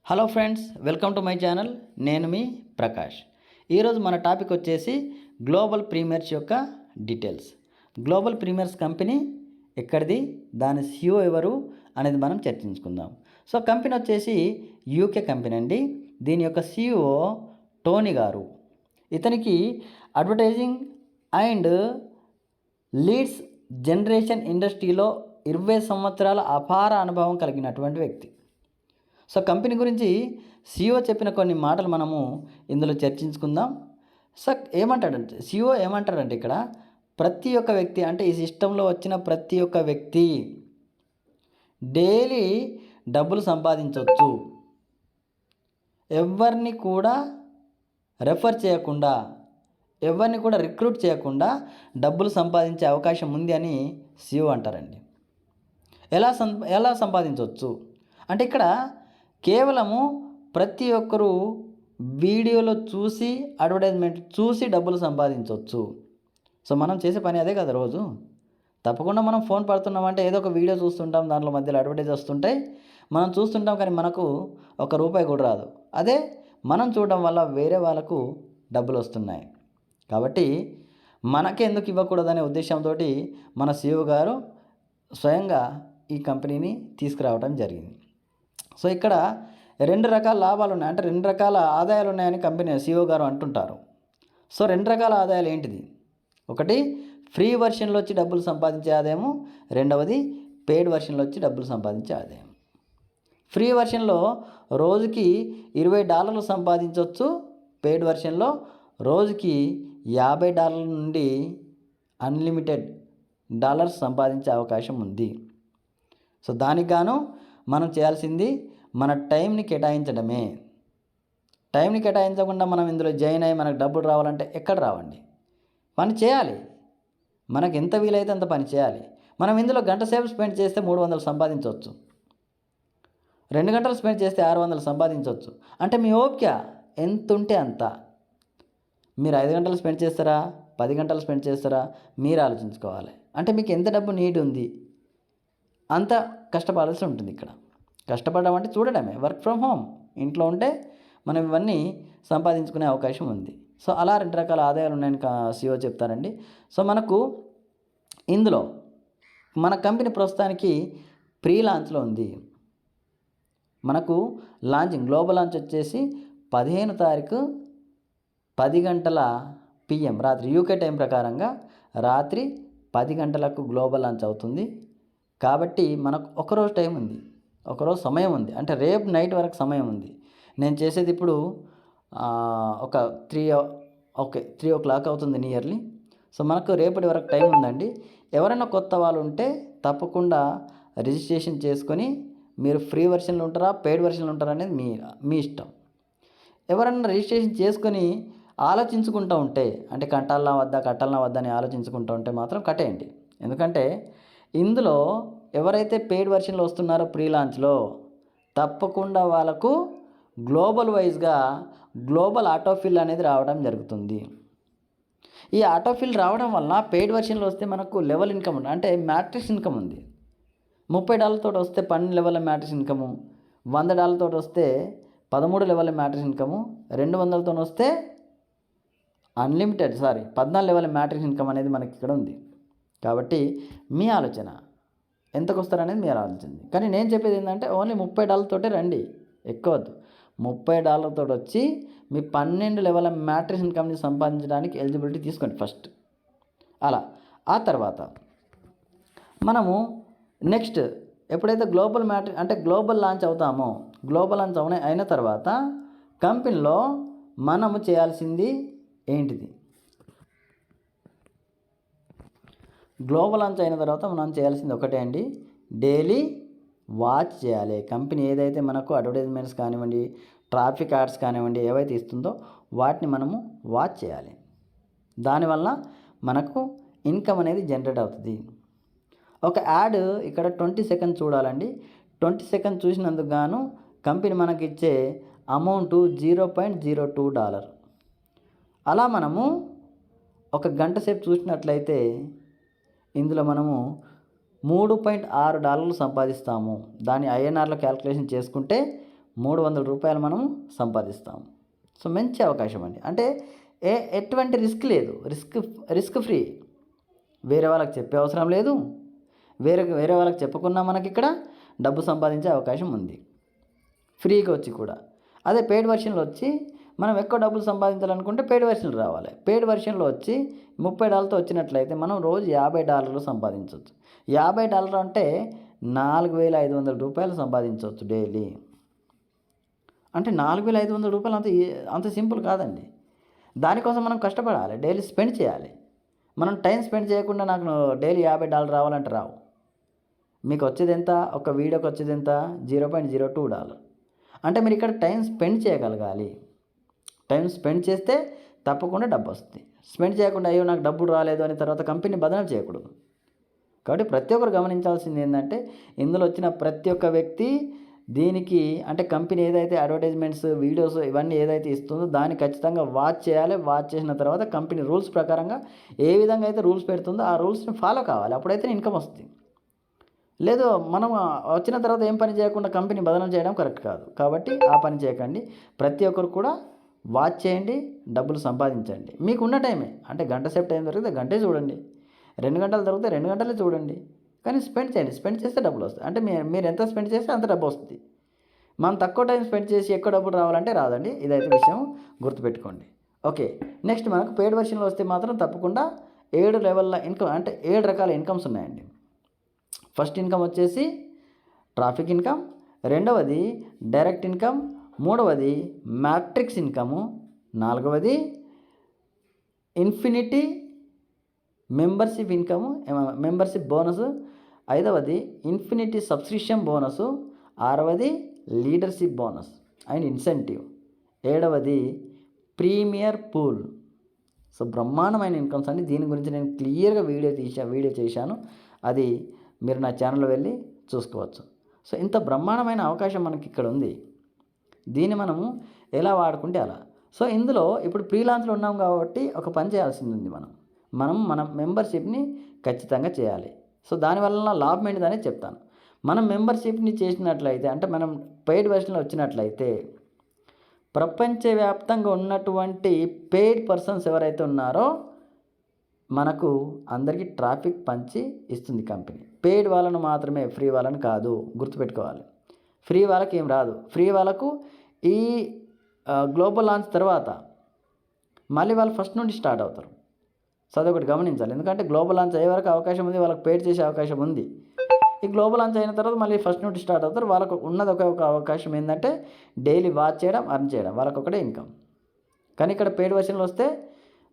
Hello friends, welcome to my channel. నేను మీ ప్రకాష్. ఈరోజు మన టాపిక్ వచ్చేసి గ్లోబల్ ప్రీమియర్స్ యొక్క డీటెయిల్స్. గ్లోబల్ ప్రీమియర్స్ కంపెనీ ఎక్కడిది, దాని సిఇఓ ఎవరు అనేది మనం చర్చించుకుందాం. సో కంపెనీ వచ్చేసి యూకే కంపెనీ అండి. దీని యొక్క సిఇఓ టోనీ గారు. ఇతనికి అడ్వర్టైజింగ్ అండ్ లీడ్స్ జనరేషన్ ఇండస్ట్రీలో 20 సంవత్సరాల అపార అనుభవం కలిగినటువంటి వ్యక్తి. సో కంపెనీ గురించి సిఇఓ చెప్పిన కొన్ని మాటలు మనము ఇందులో చర్చించుకుందాం. సో సిఇఓ ఏమంటాడంటే ఇక్కడ ప్రతి ఒక్క వ్యక్తి, అంటే ఈ సిస్టంలో వచ్చిన ప్రతి ఒక్క వ్యక్తి డైలీ డబ్బులు సంపాదించవచ్చు. ఎవరిని కూడా రెఫర్ చేయకుండా, ఎవరిని కూడా రిక్రూట్ చేయకుండా డబ్బులు సంపాదించే అవకాశం ఉంది అని సిఇఓ అంటారండి. ఎలా సంపాదించవచ్చు అంటే ఇక్కడ కేవలము ప్రతి ఒక్కరూ వీడియోలో చూసి, అడ్వర్టైజ్మెంట్ చూసి డబ్బులు సంపాదించవచ్చు. సో మనం చేసే పని అదే కదా రోజు. తప్పకుండా మనం ఫోన్ పడుతున్నామంటే ఏదో ఒక వీడియో చూస్తుంటాం, దాంట్లో మధ్యలో అడ్వర్టైజ్ వస్తుంటాయి, మనం చూస్తుంటాం, కానీ మనకు ₹1 కూడా రాదు. అదే మనం చూడడం వల్ల వేరే వాళ్ళకు డబ్బులు వస్తున్నాయి. కాబట్టి మనకే ఎందుకు ఇవ్వకూడదనే ఉద్దేశంతో మన సిఇఓ గారు స్వయంగా ఈ కంపెనీని తీసుకురావడం జరిగింది. సో ఇక్కడ 2 రకాల లాభాలు ఉన్నాయి, అంటే 2 రకాల ఆదాయాలు ఉన్నాయని కంపెనీ సిఇఓ గారు అంటుంటారు. సో 2 రకాల ఆదాయాలు ఏంటిది? ఒకటి ఫ్రీ వర్షన్లో వచ్చి డబ్బులు సంపాదించే ఆదాయము, రెండవది పెయిడ్ వర్షన్లో వచ్చి డబ్బులు సంపాదించే ఆదాయం. ఫ్రీ వర్షన్లో రోజుకి $20 సంపాదించవచ్చు. పెయిడ్ వర్షన్లో రోజుకి $50 నుండి అన్లిమిటెడ్ డాలర్స్ సంపాదించే అవకాశం ఉంది. సో దానికి గాను మనం చేయాల్సింది మన టైంని కేటాయించడమే. టైంని కేటాయించకుండా మనం ఇందులో జాయిన్ అయ్యి మనకు డబ్బులు రావాలంటే ఎక్కడ రావండి. పని చేయాలి, మనకు ఎంత వీలైతే అంత పని చేయాలి. మనం ఇందులో గంట సేపు స్పెండ్ చేస్తే 300 సంపాదించవచ్చు, 2 గంటలు స్పెండ్ చేస్తే 600 సంపాదించవచ్చు. అంటే మీ ఓపిక ఎంత ఉంటే అంత. మీరు 5 గంటలు స్పెండ్ చేస్తారా, 10 గంటలు స్పెండ్ చేస్తారా, మీరు ఆలోచించుకోవాలి. అంటే మీకు ఎంత డబ్బు నీడ్ ఉంది, అంత కష్టపడాల్సి ఉంటుంది. ఇక్కడ కష్టపడడం అంటే చూడడమే, వర్క్ ఫ్రమ్ హోమ్. ఇంట్లో ఉంటే మనం ఇవన్నీ సంపాదించుకునే అవకాశం ఉంది. సో అలా 2 రకాల ఆదాయాలు ఉన్నాయని సిఇఓ చెప్తారండి. సో మనకు ఇందులో మన కంపెనీ ప్రస్తుతానికి ప్రీ లాంచ్లో ఉంది. మనకు గ్లోబల్ లాంచ్ వచ్చేసి 15వ తారీఖు 10 గంటల PM రాత్రి యూకే టైం ప్రకారంగా రాత్రి 10 గంటలకు గ్లోబల్ లాంచ్ అవుతుంది. కాబట్టి మనకు ఒకరోజు టైం ఉంది, ఒకరోజు సమయం ఉంది, అంటే రేపు నైట్ వరకు సమయం ఉంది. నేను చేసేది ఇప్పుడు ఒక 3 o'clock అవుతుంది నియర్లీ. సో మనకు రేపటి వరకు టైం ఉందండి. ఎవరైనా కొత్త వాళ్ళు ఉంటే తప్పకుండా రిజిస్ట్రేషన్ చేసుకొని మీరు ఫ్రీ వర్షన్లో ఉంటారా, పెయిడ్ వర్షన్లో ఉంటారా అనేది మీ ఇష్టం. ఎవరైనా రిజిస్ట్రేషన్ చేసుకొని ఆలోచించుకుంటూ ఉంటే, అంటే కట్టాలనా వద్దా అని ఆలోచించుకుంటూ ఉంటే మాత్రం కట్టేయండి. ఎందుకంటే ఇందులో ఎవరైతే పెయిడ్ వర్షన్లో వస్తున్నారో ప్రీ లాంచ్లో, తప్పకుండా వాళ్ళకు గ్లోబల్ వైజ్గా గ్లోబల్ ఆటోఫిల్ అనేది రావడం జరుగుతుంది. ఈ ఆటోఫిల్ రావడం వల్ల పెయిడ్ వర్షన్లో వస్తే మనకు లెవెల్ ఇన్కమ్ ఉంది, అంటే మ్యాట్రిక్స్ ఇన్కమ్ ఉంది. $30 తోటి వస్తే 12 లెవెల్ మ్యాట్రిక్స్ ఇన్కము, $100 తోటి వస్తే 13 లెవెల్ మ్యాట్రిక్స్ ఇన్కము, 200తో వస్తే 14 లెవెల్ మ్యాట్రిక్స్ ఇన్కమ్ అనేది మనకి ఇక్కడ ఉంది. కాబట్టి మీ ఆలోచన ఎంతకు వస్తారనేది మీరు ఆలోచించండి. కానీ నేను చెప్పేది ఏంటంటే ఓన్లీ $30 తోటే రండి, ఎక్కువ వద్దు. $30 తోటి వచ్చి మీ 12 లెవెల్ మ్యాట్రిక్స్ ఇన్కమ్ని సంపాదించడానికి ఎలిజిబిలిటీ తీసుకోండి ఫస్ట్. అలా ఆ తర్వాత మనము నెక్స్ట్ ఎప్పుడైతే గ్లోబల్ లాంచ్ అవుతామో, గ్లోబల్ లాంచ్ అయిన తర్వాత కంపెనీలో మనము చేయాల్సింది ఏంటిది? గ్లోబల్ లాంచ్ అయిన తర్వాత మనం చేయాల్సింది ఒకటే అండి, డైలీ వాచ్ చేయాలి. కంపెనీ ఏదైతే మనకు అడ్వర్టైజ్మెంట్స్ కానివ్వండి, ట్రాఫిక్ యాడ్స్ కానివ్వండి, ఏవైతే ఇస్తుందో వాటిని మనము వాచ్ చేయాలి. దానివల్ల మనకు ఇన్కమ్ అనేది జనరేట్ అవుతుంది. ఒక యాడ్ ఇక్కడ 20 సెకండ్స్ చూడాలండి. 20 సెకండ్స్ చూసినందుకు గాను కంపెనీ మనకి ఇచ్చే అమౌంట్ $0.02. అలా మనము ఒక గంట సేపు చూసినట్లయితే ఇందులో మనము $3.6 సంపాదిస్తాము. దాన్ని INRలో క్యాలిక్యులేషన్ చేసుకుంటే రూ. 300 మనం సంపాదిస్తాం. సో మంచి అవకాశం అండి. అంటే ఎటువంటి రిస్క్ లేదు, రిస్క్ ఫ్రీ. వేరే వాళ్ళకి చెప్పే అవసరం లేదు. వేరే వాళ్ళకి చెప్పకుండా మనకి ఇక్కడ డబ్బు సంపాదించే అవకాశం ఉంది, ఫ్రీగా వచ్చి కూడా. అదే పెయిడ్ వర్షన్లో వచ్చి మనం ఎక్కువ డబ్బులు సంపాదించాలనుకుంటే పెయిడ్ వర్షన్లు రావాలి. పెయిడ్ వర్షన్లో వచ్చి $30తో వచ్చినట్లయితే మనం రోజు $50 సంపాదించవచ్చు. $50 అంటే రూ. 4,500 సంపాదించవచ్చు డైలీ. అంటే రూ. 4,500 అంత సింపుల్ కాదండి. దానికోసం మనం కష్టపడాలి, డైలీ స్పెండ్ చేయాలి. మనం టైం స్పెండ్ చేయకుండా నాకు డైలీ $50 రావాలంటే రావు. మీకు వచ్చేది ఎంత? ఒక వీడియోకి వచ్చేది ఎంత? $0.02. అంటే మీరు ఇక్కడ టైం స్పెండ్ చేయగలగాలి. టైం స్పెండ్ చేస్తే తప్పకుండా డబ్బు వస్తుంది. స్పెండ్ చేయకుండా అయ్యో నాకు డబ్బులు రాలేదు అని తర్వాత కంపెనీ బదనాం చేయకూడదు. కాబట్టి ప్రతి ఒక్కరు గమనించాల్సింది ఏంటంటే, ఇందులో వచ్చిన ప్రతి ఒక్క వ్యక్తి దీనికి అంటే కంపెనీ ఏదైతే అడ్వర్టైజ్మెంట్స్, వీడియోస్ ఇవన్నీ ఏదైతే ఇస్తుందో దాన్ని ఖచ్చితంగా వాచ్ చేయాలి. వాచ్ చేసిన తర్వాత కంపెనీ రూల్స్ ప్రకారంగా ఏ విధంగా అయితే రూల్స్ పెడుతుందో ఆ రూల్స్ని ఫాలో కావాలి. అప్పుడైతే ఇన్కమ్ వస్తుంది. లేదు మనం వచ్చిన తర్వాత ఏం పని చేయకుండా కంపెనీ బదనాం చేయడం కరెక్ట్ కాదు. కాబట్టి ఆ పని చేయకండి. ప్రతి ఒక్కరు కూడా వాచ్ చేయండి, డబ్బులు సంపాదించండి. మీకున్న టైమే, అంటే గంట సేపు టైం దొరికితే గంటే చూడండి, 2 గంటలు దొరికితే 2 గంటలే చూడండి. కానీ స్పెండ్ చేయండి. స్పెండ్ చేస్తే డబ్బులు వస్తాయి. అంటే మీరు ఎంత స్పెండ్ చేస్తే అంత డబ్బు వస్తుంది. మనం తక్కువ టైం స్పెండ్ చేసి ఎక్కువ డబ్బులు రావాలంటే రాదండి. ఇదైతే విషయం గుర్తుపెట్టుకోండి. ఓకే, నెక్స్ట్ మనకు పెయిడ్ వర్షన్లో వస్తే మాత్రం తప్పకుండా 7 లెవెల్ల ఇన్కమ్, అంటే 7 రకాల ఇన్కమ్స్ ఉన్నాయండి. ఫస్ట్ ఇన్కమ్ వచ్చేసి ట్రాఫిక్ ఇన్కమ్, రెండవది డైరెక్ట్ ఇన్కమ్, మూడవది మ్యాట్రిక్స్ ఇన్కము, నాలుగవది infinity membership income, membership bonus, ఐదవది ఇన్ఫినిటీ సబ్స్క్రిప్షన్ బోనసు, ఆరవది లీడర్షిప్ బోనస్ అండ్ ఇన్సెంటివ్, ఏడవది ప్రీమియర్ పూల్. సో బ్రహ్మాండమైన ఇన్కమ్స్ అండి. దీని గురించి నేను క్లియర్గా వీడియో చేశాను. అది మీరు నా ఛానల్లో వెళ్ళి చూసుకోవచ్చు. సో ఇంత బ్రహ్మాండమైన అవకాశం మనకి ఇక్కడ ఉంది. దీన్ని మనము ఎలా వాడుకుంటే అలా. సో ఇందులో ఇప్పుడు ఫ్రీలాన్స్లో ఉన్నాం కాబట్టి ఒక పని చేయాల్సింది ఉంది. మన మెంబర్షిప్ని ఖచ్చితంగా చేయాలి. సో దానివల్ల లాభం ఏంటిదనేది చెప్తాను. మనం మెంబర్షిప్ని చేసినట్లయితే, అంటే మనం పెయిడ్ వెర్షన్లో వచ్చినట్లయితే, ప్రపంచవ్యాప్తంగా ఉన్నటువంటి పెయిడ్ పర్సన్స్ ఎవరైతే ఉన్నారో మనకు అందరికీ ట్రాఫిక్ పంచి ఇస్తుంది కంపెనీ. పెయిడ్ వాళ్ళను మాత్రమే, ఫ్రీ వాళ్ళని కాదు, గుర్తుపెట్టుకోవాలి. ఫ్రీ వాళ్ళకి ఏం రాదు. ఫ్రీ వాళ్ళకు ఈ గ్లోబల్ లాంచ్ తర్వాత మళ్ళీ వాళ్ళు ఫస్ట్ నుండి స్టార్ట్ అవుతారు. సో అదొకటి గమనించాలి. ఎందుకంటే గ్లోబల్ లాంచ్ అయ్యే వరకు అవకాశం ఉంది, వాళ్ళకి పెయిడ్ చేసే అవకాశం ఉంది. ఈ గ్లోబల్ లాంచ్ అయిన తర్వాత మళ్ళీ ఫస్ట్ నుండి స్టార్ట్ అవుతారు. వాళ్ళకు ఉన్నది ఒక అవకాశం ఏంటంటే డైలీ వాచ్ చేయడం, అర్న్ చేయడం, వాళ్ళకు ఒకటే ఇన్కమ్. కానీ ఇక్కడ పెయిడ్ వర్షన్లో వస్తే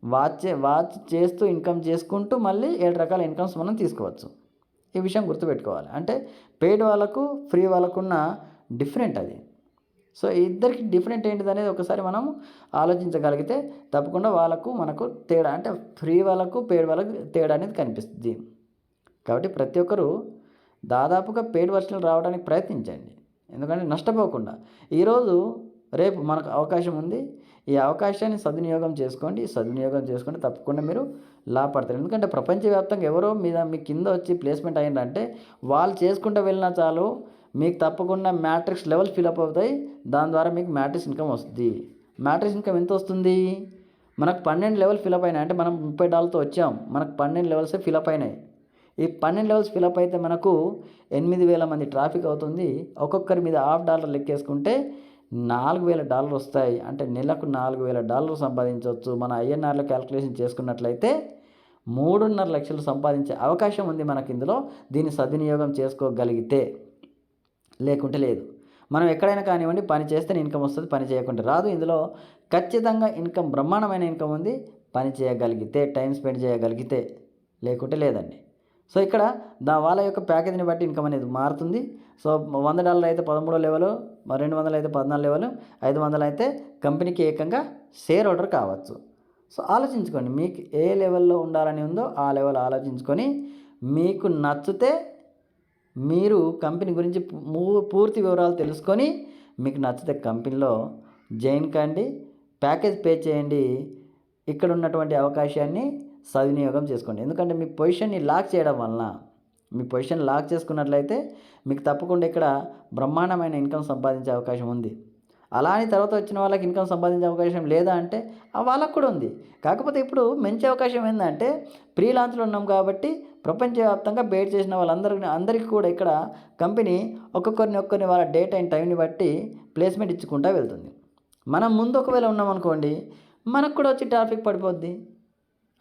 వాచ్ చేస్తూ ఇన్కమ్ చేసుకుంటూ మళ్ళీ 7 రకాల ఇన్కమ్స్ మనం తీసుకోవచ్చు. ఈ విషయం గుర్తుపెట్టుకోవాలి. అంటే పెయిడ్ వాళ్ళకు, ఫ్రీ వాళ్ళకున్న డిఫరెంట్ అది. సో ఇద్దరికి డిఫరెంట్ ఏంటిది అనేది ఒకసారి మనం ఆలోచించగలిగితే తప్పకుండా మనకు తేడా, అంటే ఫ్రీ వాళ్ళకు, పెయిడ్ వాళ్ళకు తేడా అనేది కనిపిస్తుంది. కాబట్టి ప్రతి ఒక్కరూ దాదాపుగా పెయిడ్ వర్షన్లు రావడానికి ప్రయత్నించండి. ఎందుకంటే నష్టపోకుండా. ఈరోజు రేపు మనకు అవకాశం ఉంది. ఈ అవకాశాన్ని సద్వినియోగం చేసుకుంటే తప్పకుండా మీరు లాభపడతారు. ఎందుకంటే ప్రపంచవ్యాప్తంగా ఎవరో మీ కింద వచ్చి ప్లేస్మెంట్ అయ్యిందంటే వాళ్ళు చేసుకుంటూ వెళ్ళినా చాలు, మీకు తప్పకుండా మ్యాట్రిక్స్ లెవెల్ ఫిలప్ అవుతాయి. దాని ద్వారా మీకు మ్యాట్రిక్స్ ఇన్కమ్ వస్తుంది. మ్యాట్రిక్స్ ఇన్కమ్ ఎంత వస్తుంది? మనకు 12 లెవెల్ ఫిలప్ అయినాయి. అంటే మనం $30తో వచ్చాం, మనకు 12 లెవెల్సే ఫిలప్ అయినాయి. ఈ 12 లెవెల్స్ ఫిలప్ అయితే మనకు 8,000 మంది ట్రాఫిక్ అవుతుంది. ఒక్కొక్కరి మీద $50 లెక్కేసుకుంటే $4,000 వస్తాయి. అంటే నెలకు $4,000 సంపాదించవచ్చు. మన ఐఎన్ఆర్లో క్యాలిక్యులేషన్ చేసుకున్నట్లయితే 3.5 లక్షలు సంపాదించే అవకాశం ఉంది మనకి ఇందులో. దీన్ని సద్వినియోగం చేసుకోగలిగితే, లేకుంటే లేదు. మనం ఎక్కడైనా కానివ్వండి, పని చేస్తేనే ఇన్కమ్ వస్తుంది, పని చేయకుంటే రాదు. ఇందులో ఖచ్చితంగా ఇన్కమ్, బ్రహ్మాండమైన ఇన్కమ్ ఉంది. పని చేయగలిగితే, టైం స్పెండ్ చేయగలిగితే, లేకుంటే లేదండి. సో ఇక్కడ వాళ్ళ యొక్క ప్యాకేజీని బట్టి ఇన్కమ్ అనేది మారుతుంది. సో $100 అయితే 13 లెవెల్, 200 అయితే 14 లెవెల్, 500 అయితే కంపెనీకి ఏకంగా షేర్ హోల్డర్ కావచ్చు. సో ఆలోచించుకోండి, మీకు ఏ లెవెల్లో ఉండాలని ఉందో ఆ లెవెల్ ఆలోచించుకొని, మీకు నచ్చితే మీరు కంపెనీ గురించి పూర్తి వివరాలు తెలుసుకొని, మీకు నచ్చితే కంపెనీలో జాయిన్ కండి, ప్యాకేజ్ పే చేయండి. ఇక్కడ ఉన్నటువంటి అవకాశాన్ని సద్వినియోగం చేసుకోండి. ఎందుకంటే మీ పొజిషన్ని లాక్ చేయడం వలన మీ పొజిషన్ లాక్ చేసుకున్నట్లయితే మీకు తప్పకుండా ఇక్కడ బ్రహ్మాండమైన ఇన్కమ్ సంపాదించే అవకాశం ఉంది. అలా అని తర్వాత వచ్చిన వాళ్ళకి ఇన్కమ్ సంపాదించే అవకాశం లేదా అంటే వాళ్ళకు కూడా ఉంది. కాకపోతే ఇప్పుడు మంచి అవకాశం ఏంటంటే ఫ్రీలాన్స్లో ఉన్నాం కాబట్టి ప్రపంచవ్యాప్తంగా బేట్ చేసిన అందరికీ కూడా ఇక్కడ కంపెనీ ఒక్కొక్కరిని వాళ్ళ డేట్ అండ్ టైంని బట్టి ప్లేస్మెంట్ ఇచ్చుకుంటూ వెళ్తుంది. మనం ముందు ఒకవేళ ఉన్నామనుకోండి, మనకు కూడా వచ్చి ట్రాఫిక్ పడిపోద్ది.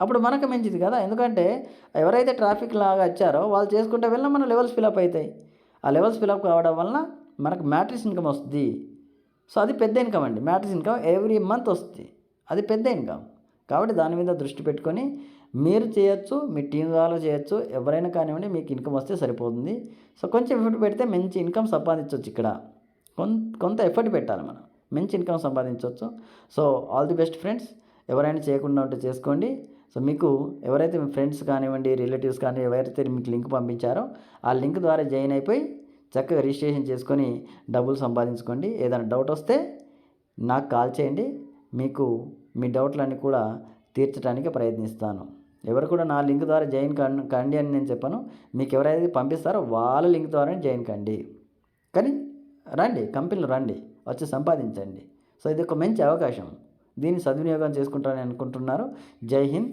అప్పుడు మనకు మంచిది కదా. ఎందుకంటే ఎవరైతే ట్రాఫిక్ లాగా వచ్చారో వాళ్ళు చేసుకుంటే వెళ్ళినా మన లెవెల్స్ ఫిలప్ అవుతాయి. ఆ లెవెల్స్ ఫిలప్ కావడం వలన మనకు మ్యాట్రిక్స్ ఇన్కమ్ వస్తుంది. సో అది పెద్ద ఇన్కమ్ అండి. మ్యాట్రిక్స్ ఇన్కమ్ ఎవ్రీ మంత్ వస్తుంది. అది పెద్ద ఇన్కమ్. కాబట్టి దాని మీద దృష్టి పెట్టుకొని మీరు చేయొచ్చు, మీ టీం వాళ్ళు చేయొచ్చు, ఎవరైనా కానివ్వండి, మీకు ఇన్కమ్ వస్తే సరిపోతుంది. సో కొంచెం ఎఫర్ట్ పెడితే మంచి ఇన్కమ్ సంపాదించవచ్చు. ఇక్కడ కొంత ఎఫర్ట్ పెట్టాలి మనం, మంచి ఇన్కమ్ సంపాదించవచ్చు. So all the best friends. ఎవరైనా చేయకుండా ఉంటే చేసుకోండి. సో మీకు ఎవరైతే మీ ఫ్రెండ్స్ కానివ్వండి, రిలేటివ్స్ కానీ ఎవరైతే మీకు లింక్ పంపించారో ఆ లింక్ ద్వారా జాయిన్ అయిపోయి చక్కగా రిజిస్ట్రేషన్ చేసుకొని డబ్బులు సంపాదించుకోండి. ఏదైనా డౌట్ వస్తే నాకు కాల్ చేయండి. మీకు మీ డౌట్లన్నీ కూడా తీర్చడానికి ప్రయత్నిస్తాను. ఎవరు కూడా నా లింక్ ద్వారా జాయిన్ కండి అని నేను చెప్పను. మీకు ఎవరైతే పంపిస్తారో వాళ్ళ లింక్ ద్వారా జాయిన్ కండి. కానీ రండి, కంపెనీలో రండి, వచ్చి సంపాదించండి. సో ఇది ఒక మంచి అవకాశం. దీన్ని సద్వినియోగం చేసుకుంటారని అనుకుంటున్నారు. జై హింద్.